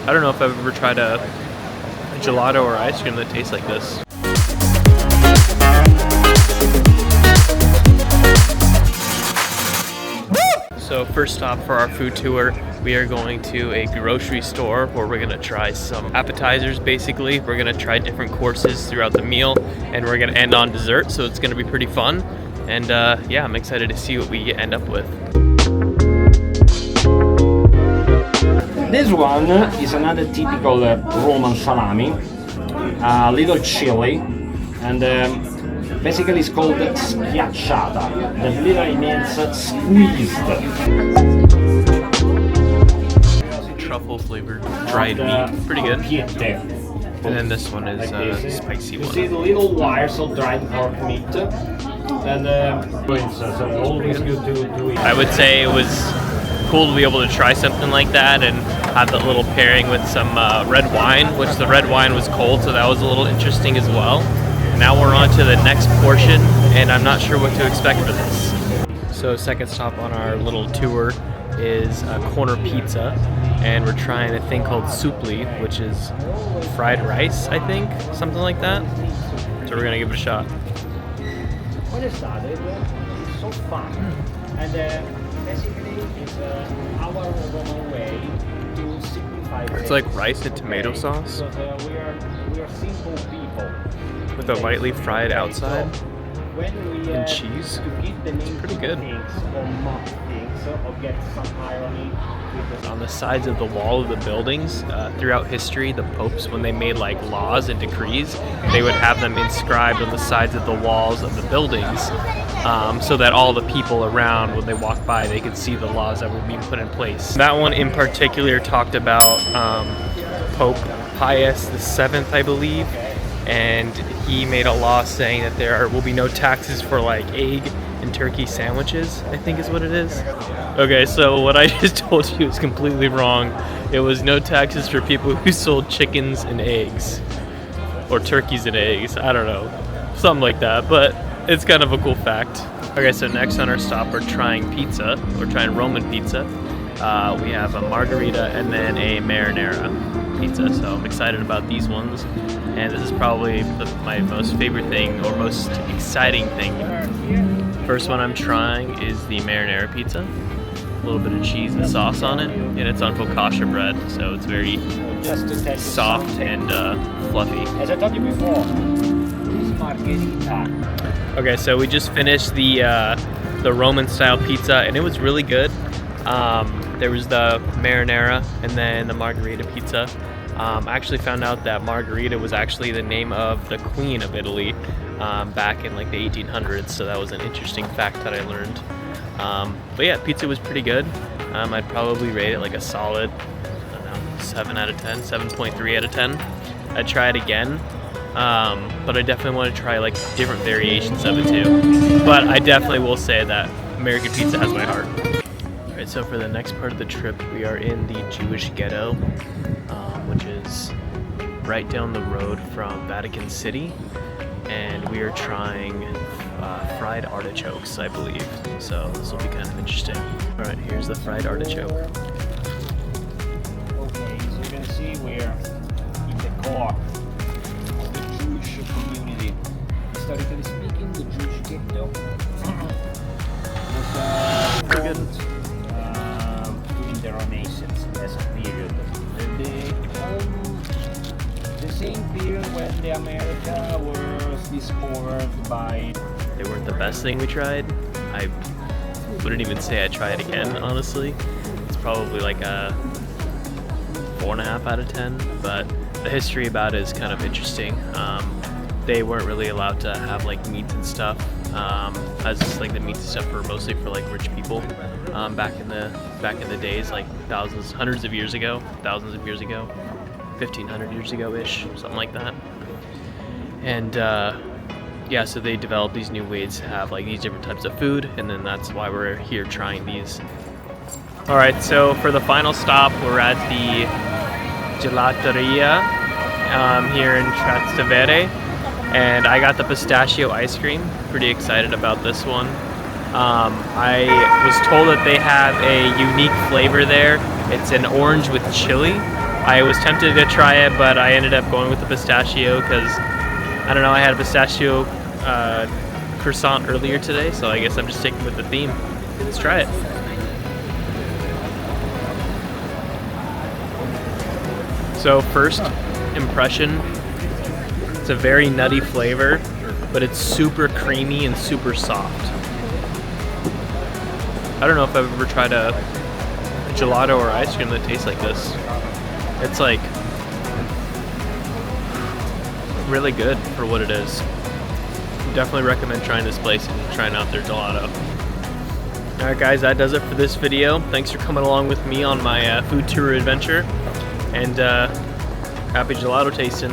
I don't know if I've ever tried a gelato or ice cream that tastes like this. So first stop for our food tour, we are going to a grocery store where we're gonna try some appetizers basically. We're gonna try different courses throughout the meal and we're gonna end on dessert, so it's gonna be pretty fun. And yeah, I'm excited to see what we end up with. This one is another typical Roman salami, a little chili, and basically it's called schiacciata, that literally means squeezed. Truffle flavored dried meat, pretty good. And then this one is a spicy one. You see the little wires of dried pork meat, and so always good to eat. I would say it was cool to be able to try something like that and have that little pairing with some red wine, which the red wine was cold, so that was a little interesting as well. Now we're on to the next portion, and I'm not sure what to expect for this. So second stop on our little tour is a corner pizza, and we're trying a thing called Suppli, which is fried rice, I think, something like that. So we're gonna give it a shot. It's so fun, and basically it's our Roman way to simplify. It's like rice and tomato sauce Because we are simple people. with a lightly fried outside When we and cheese. It's pretty good. Or mock things, or get some irony with the On the sides of the wall of the buildings, throughout history, the popes, when they made like laws and decrees, they would have them inscribed on the sides of the walls of the buildings, so that all the people around, when they walk by, they could see the laws that were being put in place. That one in particular talked about Pope Pius VII, I believe, and he made a law saying that there will be no taxes for like egg and turkey sandwiches, I think is what it is. Okay, so what I just told you is completely wrong. It was no taxes for people who sold chickens and eggs, or turkeys and eggs, I don't know, something like that, but it's kind of a cool fact. Okay, so next on our stop, we're trying pizza. We're trying Roman pizza. We have a margherita and then a marinara pizza, so I'm excited about these ones. And this is probably my most favorite thing, or most exciting thing. First one I'm trying is the marinara pizza. A little bit of cheese and sauce on it, and it's on focaccia bread, so it's very soft and fluffy. As I told you before, this margherita. Okay, so we just finished the Roman style pizza, and it was really good. There was the marinara and then the margherita pizza. I actually found out that margherita was actually the name of the Queen of Italy back in like the 1800s, so that was an interesting fact that I learned. But yeah, pizza was pretty good. I'd probably rate it like a solid, I don't know, 7 out of 10, 7.3 out of 10. I'd try it again, but I definitely want to try like different variations of it too. But I definitely will say that American pizza has my heart. Alright, so for the next part of the trip, we are in the Jewish ghetto, which is right down the road from Vatican City, and we are trying fried artichokes, I believe. So this will be kind of interesting. Alright, here's the fried artichoke. Okay, so you can see we're in the core of the Jewish community. Historically speaking, the Jewish ghetto was Pretty good. During the Renaissance as a period. The same period when the America was discovered by... They weren't the best thing we tried. I wouldn't even say I'd try it again, honestly. It's probably like a 4.5 out of 10, but the history about it is kind of interesting. They weren't really allowed to have like meats and stuff, as like the meats and stuff were mostly for like rich people back in the days, like hundreds of years ago, 1500 years ago-ish, something like that. And yeah, so they developed these new ways to have like these different types of food, and then that's why we're here trying these. All right, so for the final stop, we're at the Gelateria here in Trastevere, and I got the pistachio ice cream. Pretty excited about this one. I was told that they have a unique flavor there. It's an orange with chili, I was tempted to try it, but I ended up going with the pistachio because, I don't know, I had a pistachio croissant earlier today, so I guess I'm just sticking with the theme. Let's try it. So first impression, it's a very nutty flavor, but it's super creamy and super soft. I don't know if I've ever tried a gelato or ice cream that tastes like this. It's like really good for what it is. Definitely recommend trying this place and trying out their gelato. Alright guys, that does it for this video. Thanks for coming along with me on my food tour adventure, and happy gelato tasting.